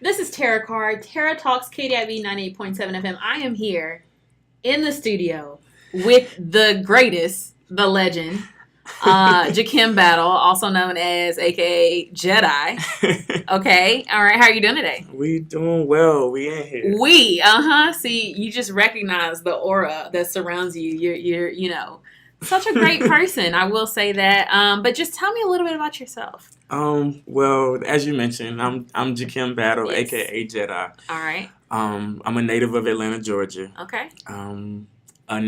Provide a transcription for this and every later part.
This is Tara Card. Tara Talks KDIV 98.7 FM. I am here in the studio with the greatest, the legend, Jakim Battle, also known as AKA Jedi. Okay. All right. How are you doing today? We doing well. We in here. See, you just recognize the aura that surrounds you. You're such a great person. I will say that. But just tell me a little bit about yourself. Well, as you mentioned, I'm Jakim Battle, Yes. aka Jedi. All right. I'm a native of Atlanta, Georgia. Okay. An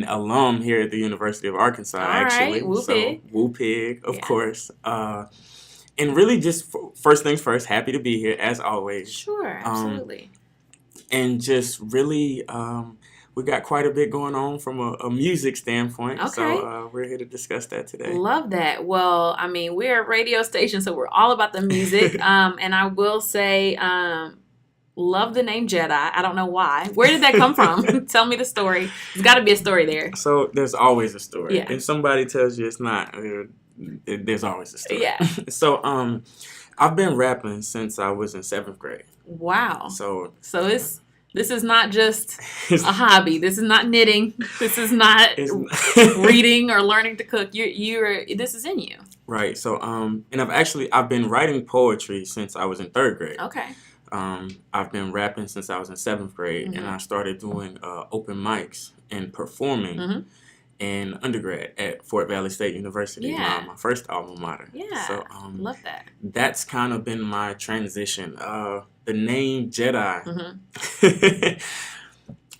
alum here at the University of Arkansas, All actually. right. Woo So, pig. Woo Pig, of Yeah. course. And really just first things first, happy to be here as always. Sure. Absolutely. And just really, we got quite a bit going on from a music standpoint. Okay. So we're here to discuss that today. Love that. Well, I mean, we're a radio station, so we're all about the music. And I will say, love the name Jedi. I don't know why. Where did that come from? Tell me the story. There's got to be a story there. So there's always a story. Yeah. If somebody tells you it's not, there's always a story. Yeah. So I've been rapping since I was in 7th grade. Wow. So This is not just a hobby. This is not knitting. This is not reading or learning to cook. This is in you. Right. So and I've been writing poetry since I was in 3rd grade. Okay. I've been rapping since I was in 7th grade, and I started doing open mics and performing in undergrad at Fort Valley State University, Yeah. my first alma mater. Yeah. So Love that. that's kind of been my transition. The name Jedi. Mm-hmm.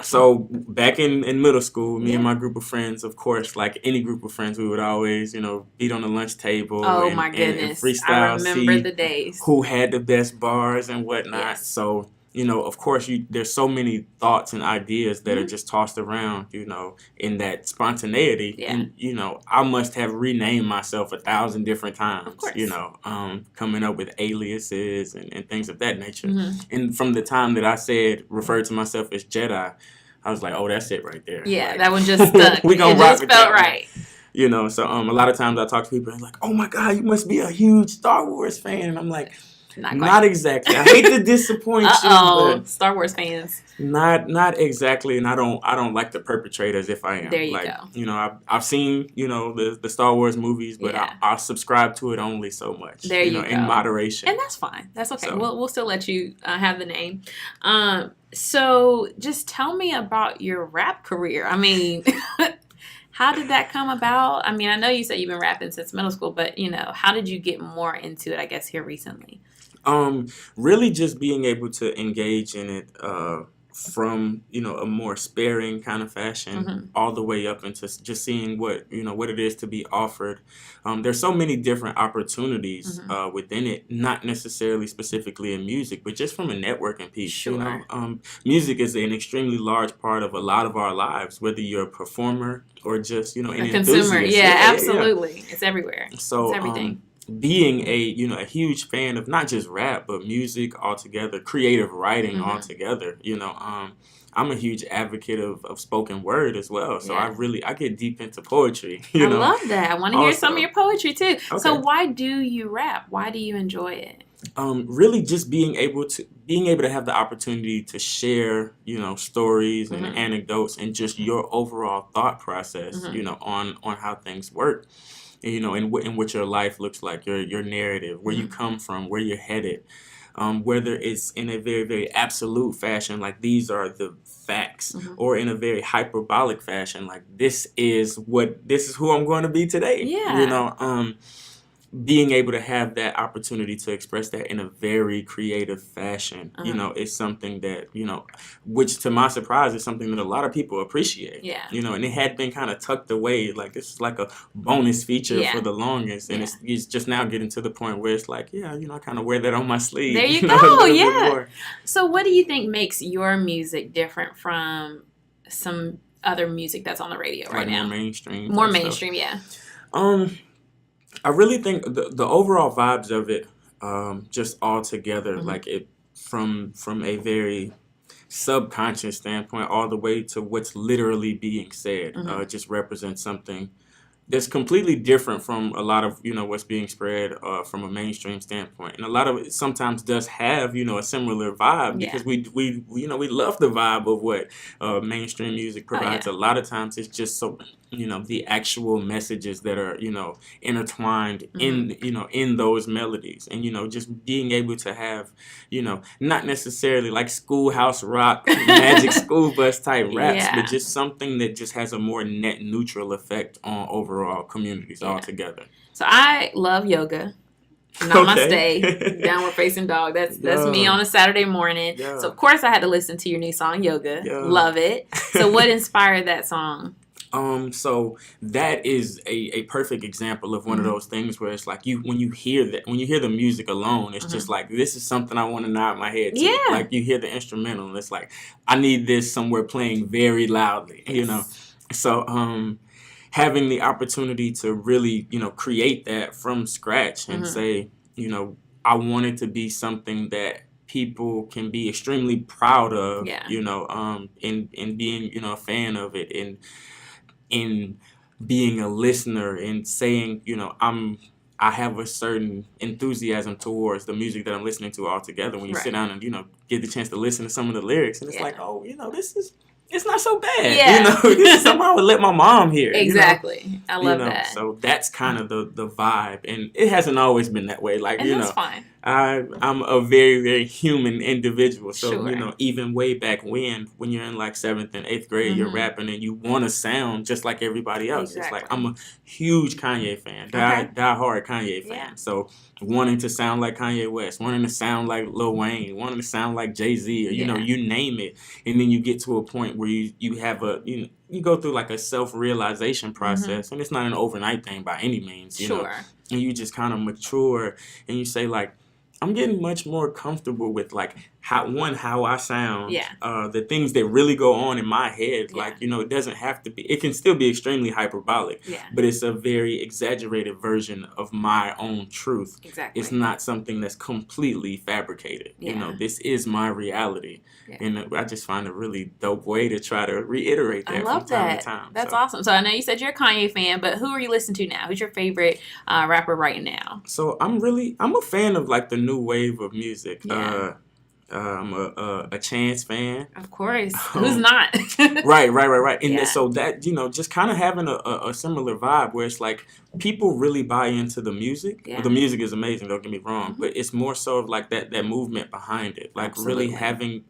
So back in middle school, me Yeah. and my group of friends, of course, like any group of friends, we would always, beat on the lunch table. Oh and, my and goodness. freestyle, I remember see the days. who had the best bars and whatnot. Yes. So, of course, there's so many thoughts and ideas that are just tossed around, in that spontaneity. Yeah. And, I must have renamed myself 1,000 different times, Of course. coming up with aliases and things of that nature. Mhm. And from the time that I referred to myself as Jedi, I was like, oh, that's it right there. Yeah, Like, that one just stuck. we gonna it rock just with felt that one. right. So a lot of times I talk to people and like, oh my God, you must be a huge Star Wars fan. And I'm like, Not not quite. exactly. I hate to disappoint Uh-oh. you, Star Wars fans. but not exactly. And I don't like to perpetrate as if I am. There you like, go. I've seen, the Star Wars movies, but Yeah. I subscribe to it only so much. There you in go. moderation. And that's fine. That's okay. So- We'll still let you have the name. So just tell me about your rap career. I mean, how did that come about? I mean, I know you said you've been rapping since middle school, but how did you get more into it, I guess, here recently? Really just being able to engage in it from a more sparing kind of fashion all the way up into just seeing what it is to be offered. There's so many different opportunities within it, not necessarily specifically in music, but just from a networking piece. Sure. Music is an extremely large part of a lot of our lives, whether you're a performer or just an A consumer. enthusiast. Yeah, absolutely. It's everywhere. So It's everything. being a huge fan of not just rap but music altogether, creative writing altogether, I'm a huge advocate of spoken word as well. So Yeah. I get deep into poetry. I love that. I want to hear some of Also. your poetry too. So Okay. why do you rap? Why do you enjoy it? Really just being able to have the opportunity to share, stories and anecdotes and just your overall thought process, on how things work. And, in what your life looks like, your narrative, where you come from, where you're headed, whether it's in a very, very absolute fashion, like these are the facts, or in a very hyperbolic fashion, like this is who I'm going to be today. Yeah. Being able to have that opportunity to express that in a very creative fashion, is something that, which to my surprise is something that a lot of people appreciate. Yeah. And it had been kind of tucked away, like this is like a bonus feature Yeah. for the longest, and it's just now getting to the point where it's like, I kind of wear that on my sleeve. There you a go, little bit yeah. more. So what do you think makes your music different from some other music that's on the radio right Like now? more mainstream. More type stuff. mainstream, yeah. I really think the overall vibes of it, just all together, like it from a very subconscious standpoint, all the way to what's literally being said, just represents something that's completely different from a lot of what's being spread from a mainstream standpoint, and a lot of it sometimes does have a similar vibe Yeah. because we love the vibe of what mainstream music Oh, provides. yeah. A lot of times it's just so the actual messages that are intertwined Mhm. in those melodies, and just being able to have not necessarily like schoolhouse rock, Magic School Bus type raps, Yeah. but just something that just has a more net neutral effect on overall communities Yeah. altogether. So I love yoga. Namaste, Okay. downward facing dog. That's me Yeah. on a Saturday morning. Yeah. So of course I had to listen to your new song, Yoga. Yeah. Love it. So what inspired that song? So that is a perfect example of one of Mhm. those things where it's like when you hear the music alone, it's just like, this is something I want to nod my head to. Yeah. Like you hear the instrumental and it's like, I need this somewhere playing very loudly, Yes. So having the opportunity to really, create that from scratch and Mhm. say, I want it to be something that people can be extremely proud of, Yeah. in being, a fan of it, and in being a listener and saying, I have a certain enthusiasm towards the music that I'm listening to altogether. When you sit Right. down and get the chance to listen to some of the lyrics, and it's Yeah. like, oh, it's not so bad. Yeah. This is something I would let my mom hear. Exactly. I love that. So that's kind of the vibe, and it hasn't always been that way. Like And that's fine. I'm a very, very human individual. So, Sure. even way back when you're in like 7th and 8th grade, you're Mhm. rapping and you want to sound just like everybody else. It's like, Exactly. I'm a huge Kanye fan, Okay. die hard Kanye fan. Yeah. So wanting to sound like Kanye West, wanting to sound like Lil Wayne, wanting to sound like Jay-Z, or, Yeah. you name it. And then you get to a point where you have you go through like a self-realization process, and it's not an overnight thing by any means, Sure. and you just kind of mature and you say like, I'm getting much more comfortable with like how I sound, Yeah. the things that really go on in my head. Yeah. Like, it doesn't have to be, it can still be extremely hyperbolic, Yeah. but it's a very exaggerated version of my own truth. Exactly. It's not something that's completely fabricated. Yeah. This is my reality. Yeah. And I just find a really dope way to try to reiterate that I love from time that. to time. That's So- awesome. So I know you said you're a Kanye fan, but who are you listening to now? Who's your favorite rapper right now? So I'm a fan of like the new wave of music. Yeah. I'm a Chance fan. Of course. Who's not? Right. And Yeah. so that, just kind of having a similar vibe where it's like people really buy into the music. Yeah. Well, the music is amazing, don't get me wrong, Mhm. but it's more so of like that movement behind it. Like Absolutely. really having,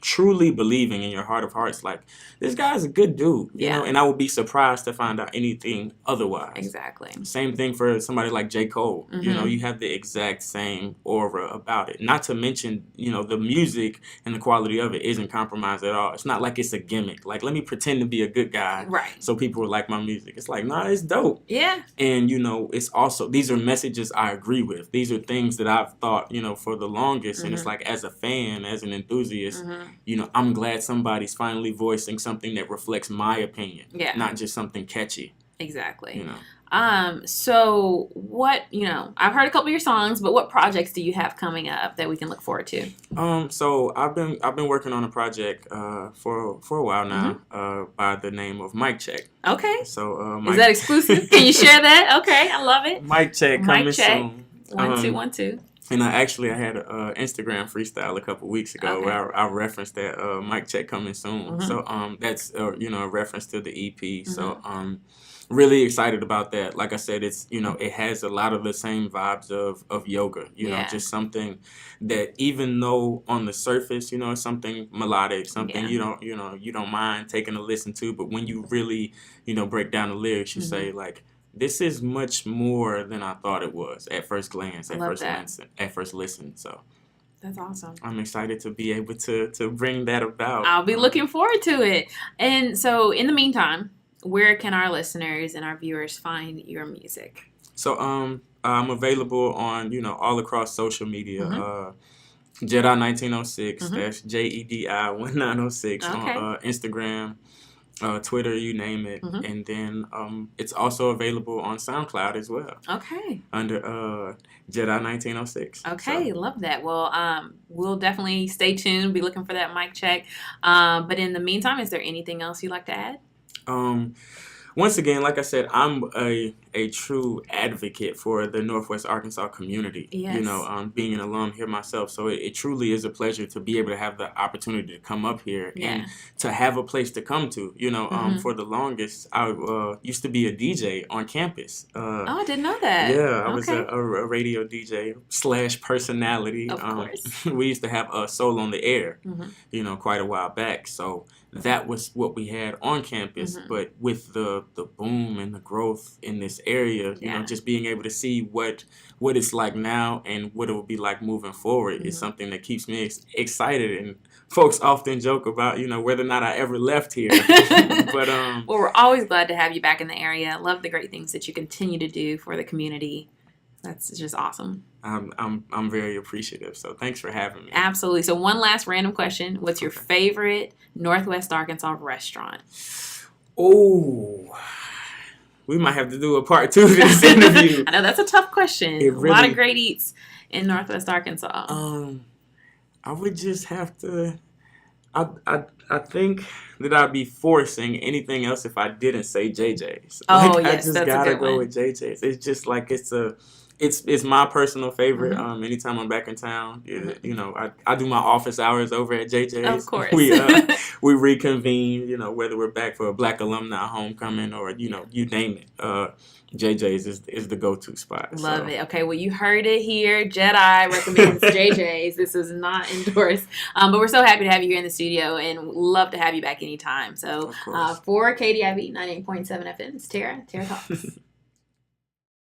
truly believing in your heart of hearts, like, this guy's a good dude, Yeah. and I would be surprised to find out anything otherwise. Exactly. Same thing for somebody like J. Cole. Mhm. You have the exact same aura about it. Not to mention, the music and the quality of it isn't compromised at all. It's not like it's a gimmick. Like, let me pretend to be a good guy Right. so people will like my music. It's like, nah, it's dope. Yeah. And, it's also, these are messages I agree with. These are things that I've thought, for the longest. And it's Mhm. like, as a fan, as an enthusiast, Mhm. I'm glad somebody's finally voicing something that reflects my opinion. Yeah. Not just something catchy, Exactly. you know. So what, I've heard a couple of your songs, but what projects do you have coming up that we can look forward to? So I've been working on a project for a while now by the name of Mic Check. Okay. So Is that exclusive? Can you share that? Okay, I love it. Mic Check coming Mic check. soon. 1, 2, 1, 2. And I had an Instagram freestyle a couple weeks ago Okay. where I referenced that Mic Check coming soon. Mhm. So that's a reference to the EP. So really excited about that. Like I said, it's it has a lot of the same vibes of yoga. Yeah. Just something that, even though on the surface, it's something melodic, something Yeah. you don't mind taking a listen to, but when you really break down the lyrics, you say like, this is much more than I thought it was at first glance, I at love first that. listen, at first listen. So That's awesome. I'm excited to be able to bring that about. I'll be looking forward to it. And so in the meantime, where can our listeners and our viewers find your music? So I'm available on all across social media. Jedi 1906. That's JEDI 1906 Okay. on Instagram, Twitter, you name it. Mhm. And then it's also available on SoundCloud as well Okay. under Jedi 1906. Okay, So, love that. Well, we'll definitely stay tuned, be looking for that mic check. But in the meantime, is there anything else you'd like to add? once again, like I said, I'm a true advocate for the Northwest Arkansas community. Yes. You know, being an alum here myself, so it truly is a pleasure to be able to have the opportunity to come up here and to have a place to come to. You know, for the longest, I used to be a DJ on campus. Oh, I didn't know that. Yeah, I was a radio DJ / personality. Of course. We used to have a Soul on the Air, you know, quite a while back. So that was what we had on campus. But with the boom and the growth in this area, you know, just being able to see what it's like now and what it will be like moving forward is something that keeps me excited. And folks often joke about, you know, whether or not I ever left here. But well, we're always glad to have you back in the area. Love the great things that you continue to do for the community. That's just awesome. I'm very appreciative. So thanks for having me. Absolutely. So one last random question. What's your favorite Northwest Arkansas restaurant? Oh, we might have to do a part 2 of this interview. I know that's a tough question. A lot of great eats in Northwest Arkansas. I would just have to. I think that I'd be forcing anything else if I didn't say JJ's. Oh, like, yes, I just that's gotta a good go one. with JJ's. It's just like it's my personal favorite. Anytime I'm back in town, you know, I do my office hours over at JJ's. Of course. We reconvene, you know, whether we're back for a Black Alumni Homecoming or, you know, you name it. JJ's is the go-to spot. Love it. Okay, well, you heard it here. Jedi recommends JJ's. This is not endorsed. But we're so happy to have you here in the studio and love to have you back anytime. So for KDIV 98.7 FM, it's Tara Talks.